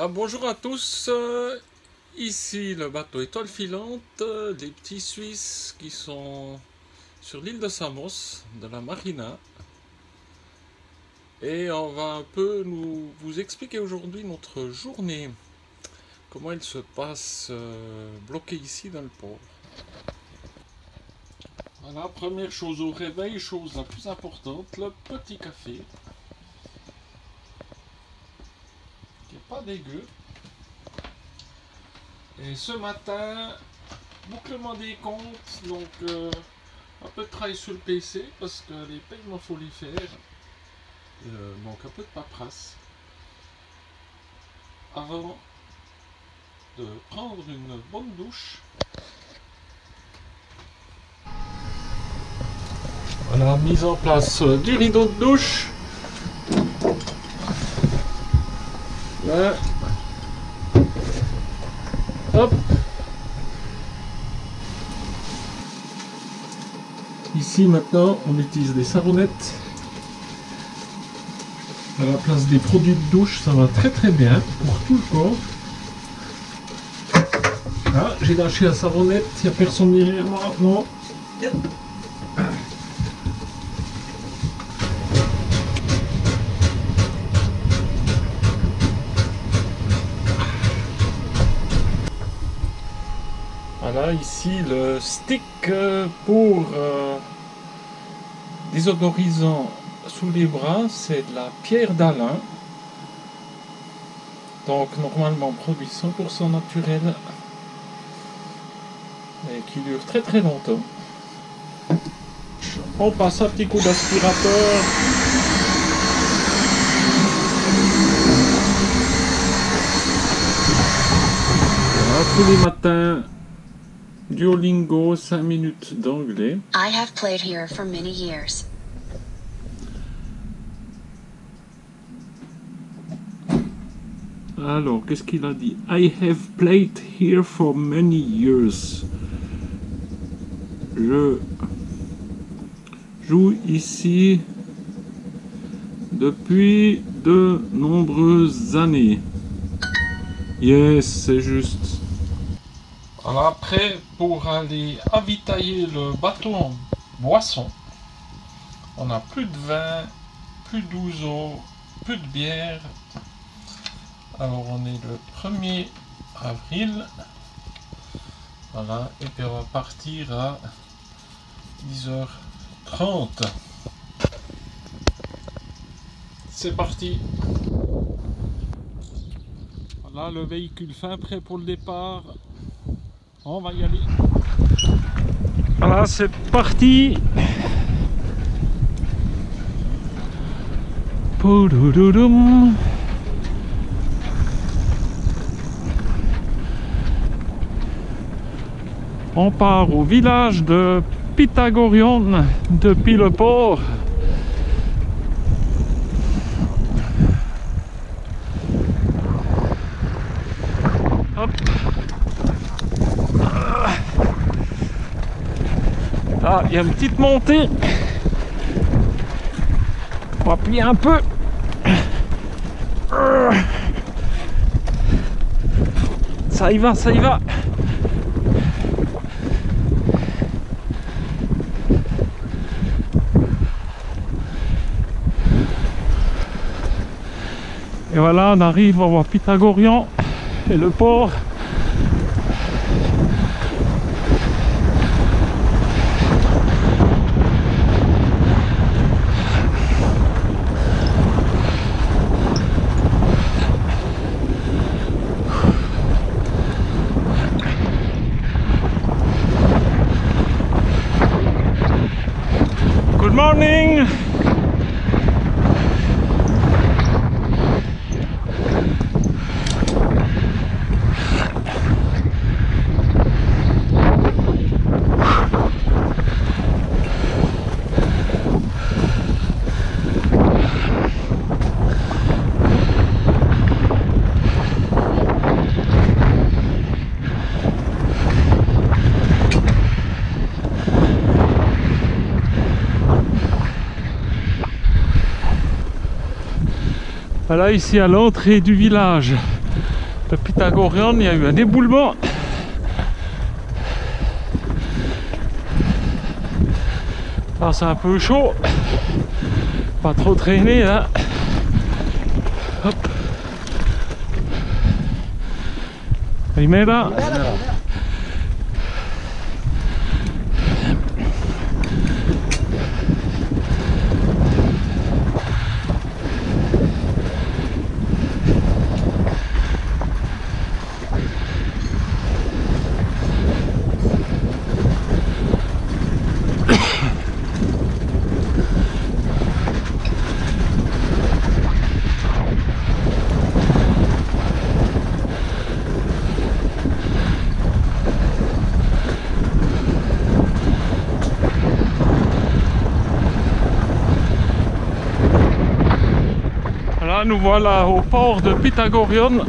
Bonjour à tous, ici le bateau Étoile Filante, des petits Suisses qui sont sur l'île de Samos, de la Marina. Et on va un peu vous expliquer aujourd'hui notre journée, comment elle se passe bloquée ici dans le port. Voilà, première chose au réveil, chose la plus importante, le petit café. Qui n'est pas dégueu. Et ce matin, bouclement des comptes, donc un peu de travail sur le PC parce que les paiements faut les faire, donc un peu de paperasse avant de prendre une bonne douche. Voilà, mise en place du rideau de douche. Là. Hop. Ici maintenant on utilise des savonnettes à la place des produits de douche, ça va très bien pour tout le corps. Ah, j'ai lâché la savonnette, il n'y a personne derrière moi, non. Voilà, ici le stick pour désodorisant sous les bras, c'est de la pierre d'Alain. Donc normalement produit 100% naturel et qui dure très longtemps. On passe un petit coup d'aspirateur. Voilà, tous les matins. Duolingo, 5 minutes d'anglais. I have played here for many years. Alors, qu'est-ce qu'il a dit? I have played here for many years. Je joue ici depuis de nombreuses années. Yes, c'est juste. Alors après, pour aller avitailler le bateau en boisson, on n'a plus de vin, plus d'ouzo, plus de bière. Alors on est le 1er avril. Voilà, et puis on va partir à 10h30. C'est parti. Voilà le véhicule fin prêt pour le départ. On va y aller. Voilà, c'est parti. Poudoudoum. On part au village de Pythagorion depuis le port. Hop. Ah, il y a une petite montée. On va appuyer un peu. Ça y va, ça y va. Et voilà, on arrive à voir Pythagorion et le port. Good morning. Voilà, ici à l'entrée du village de Pythagorion, il y a eu un éboulement. Alors c'est un peu chaud, pas trop traîner là. Hop. Primera. Là, nous voilà au port de Pythagorion.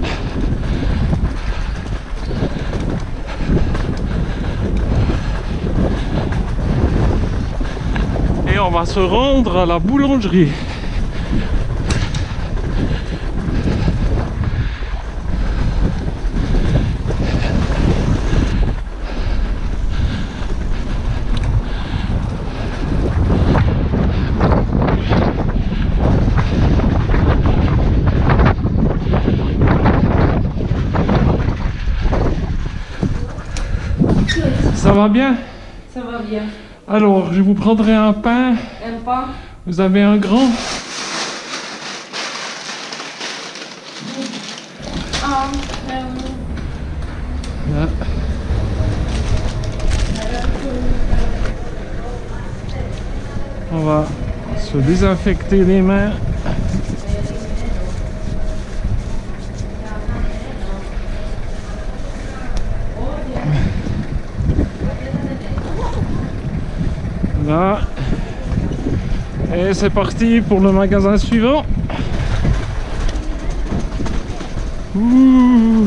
Et on va se rendre à la boulangerie. Ça va bien? Ça va bien. Alors, je vous prendrai un pain. Un pain? Vous avez un grand? Là. On va se désinfecter les mains. Là. Et c'est parti pour le magasin suivant. Ouh.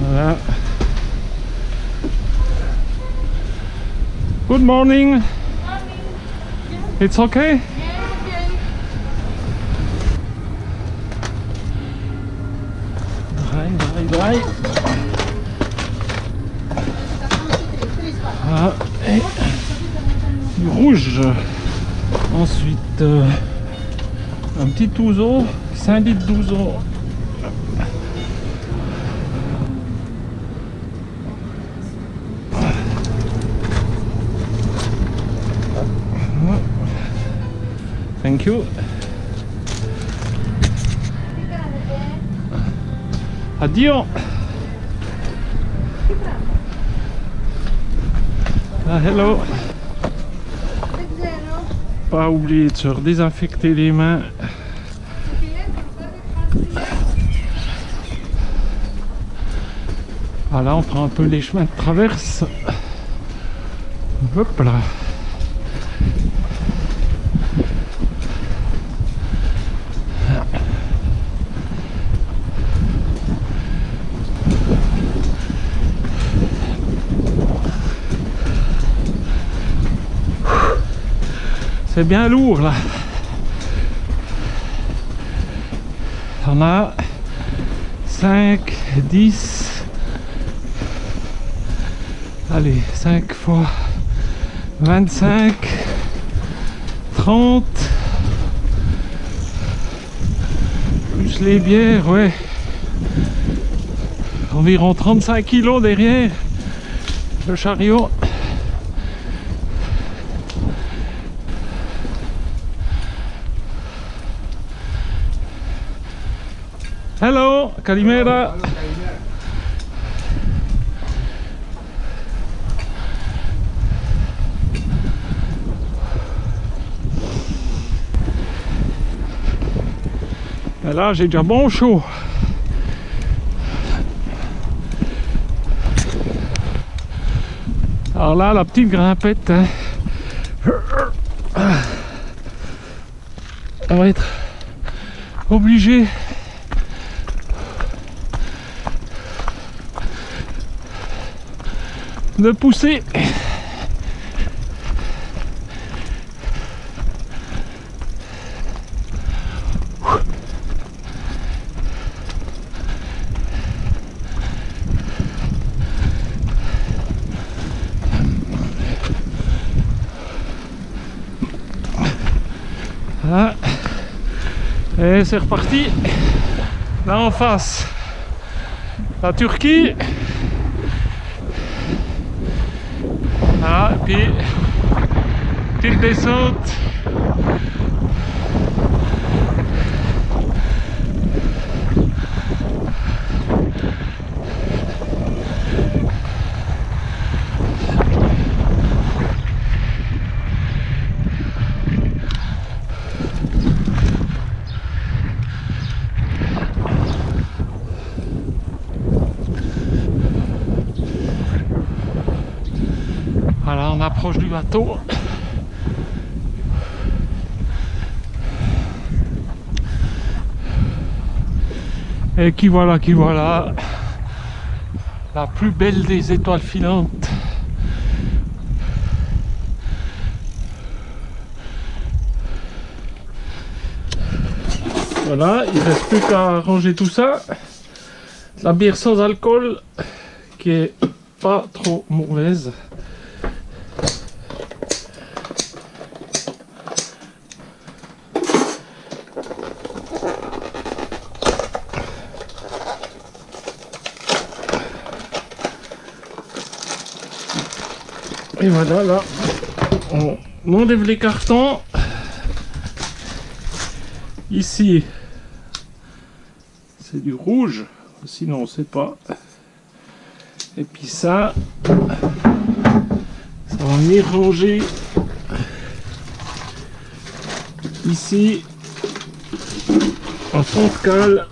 Voilà. Good morning. It's okay? Draai. Ah, et du rouge. Ensuite, un petit ouzo, 5 litres d'ouzo. Thank you. Addio. Ah, hello. Pas oublier de se désinfecter les mains. Voilà, on prend un peu les chemins de traverse. Hop là. C'est bien lourd là. On a 5, 10. Allez, 5 fois 25, 30. Plus les bières, ouais. Environ 35 kilos derrière le chariot. Hello, Kalimera. Et là, j'ai déjà bon chaud. Alors là, la petite grimpette, hein. On va être obligé de pousser. Voilà. Et c'est reparti. Là en face, la Turquie. Voilà, et puis petite descente. Voilà, on approche du bateau. Et qui voilà, la plus belle des étoiles filantes. Voilà, il ne reste plus qu'à ranger tout ça. La bière sans alcool, qui est pas trop mauvaise. Et voilà, là, on enlève les cartons. Ici, c'est du rouge, sinon on ne sait pas. Et puis ça va venir ranger ici, en fond de cale.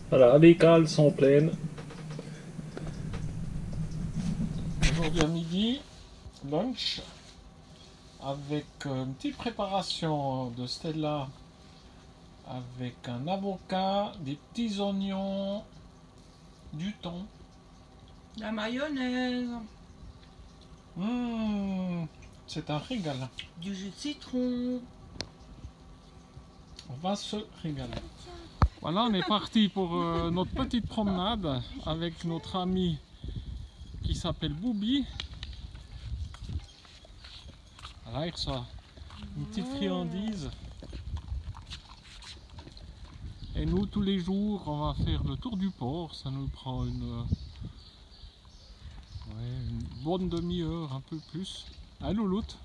Voilà, les cales sont pleines. Aujourd'hui à midi, lunch avec une petite préparation de Stella avec un avocat, des petits oignons, du thon. La mayonnaise, C'est un régal. du jus de citron. On va se régaler. Voilà, on est parti pour notre petite promenade avec notre ami qui s'appelle Boubi. Voilà, il reçoit une petite friandise. Et nous, tous les jours, on va faire le tour du port. Ça nous prend une bonne demi-heure, un peu plus. À Louloute.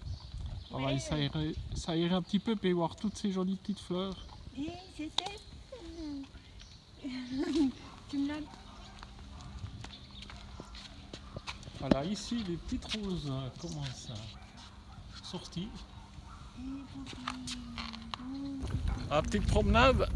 On va s'aérer un petit peu et voir toutes ces jolies petites fleurs. Oui, c'est ça. Tu me l'as. Voilà, ici, les petites roses commencent à sortir. La petite promenade.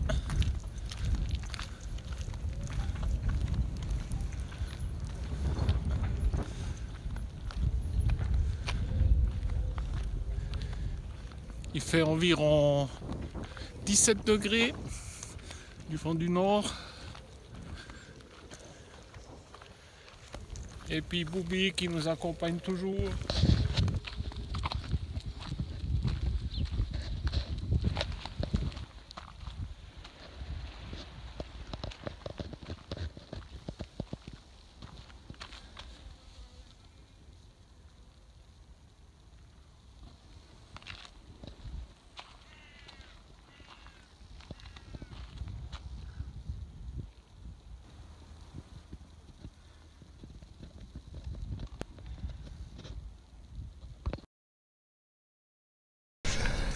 Il fait environ 17 degrés du vent du nord. Et puis Boubi qui nous accompagne toujours.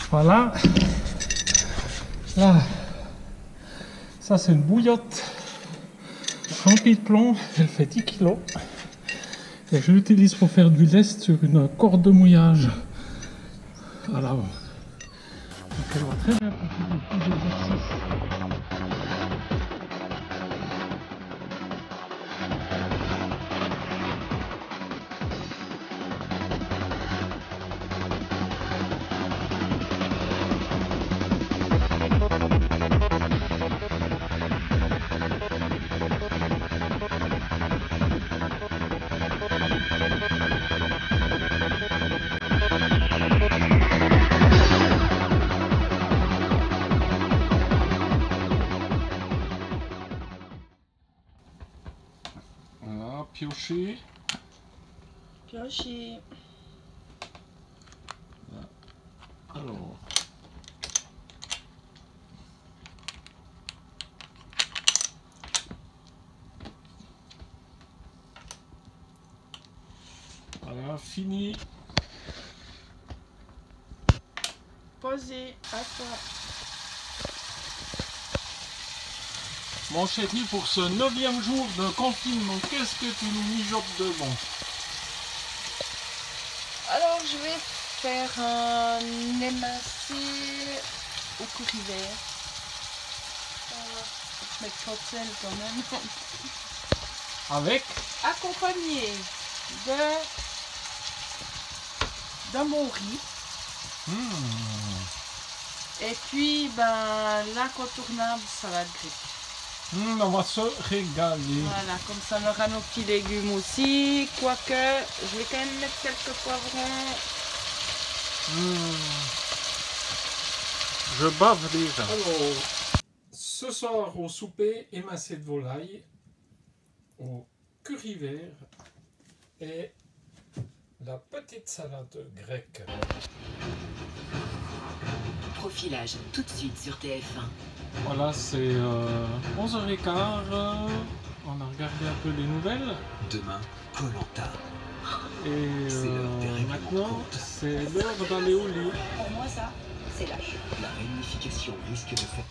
Voilà. Là, ça c'est une bouillotte remplie de plomb. Elle fait 10 kg. Et je l'utilise pour faire du lest sur une corde de mouillage. Voilà. Donc elle va très bien pour faire des petits exercices. piocher. Piocher. Alors. Voilà, fini. Posé. À toi. Mon chéri, pour ce 9e jour de confinement, qu'est-ce que tu nous mijotes de bon? Alors, je vais faire un émincé au curry vert. Je vais mettre trop de sel quand même. Avec Accompagné d'un bon riz. Et puis, ben, l'incontournable salade grecque. On va se régaler. Voilà, comme ça on aura nos petits légumes aussi. Quoique, je vais quand même mettre quelques poivrons. Je bave déjà. Alors, ce soir au souper, émincé de volaille, au curry vert et la petite salade grecque. Profilage tout de suite sur TF1. Voilà, c'est 11h15. On a regardé un peu les nouvelles. Demain, Koh-Lanta. Et C'est l'heure des règlements de maintenant, compte. c'est l'heure d'aller au lit. Pour moi, ça, c'est lâche. La réunification risque de faire...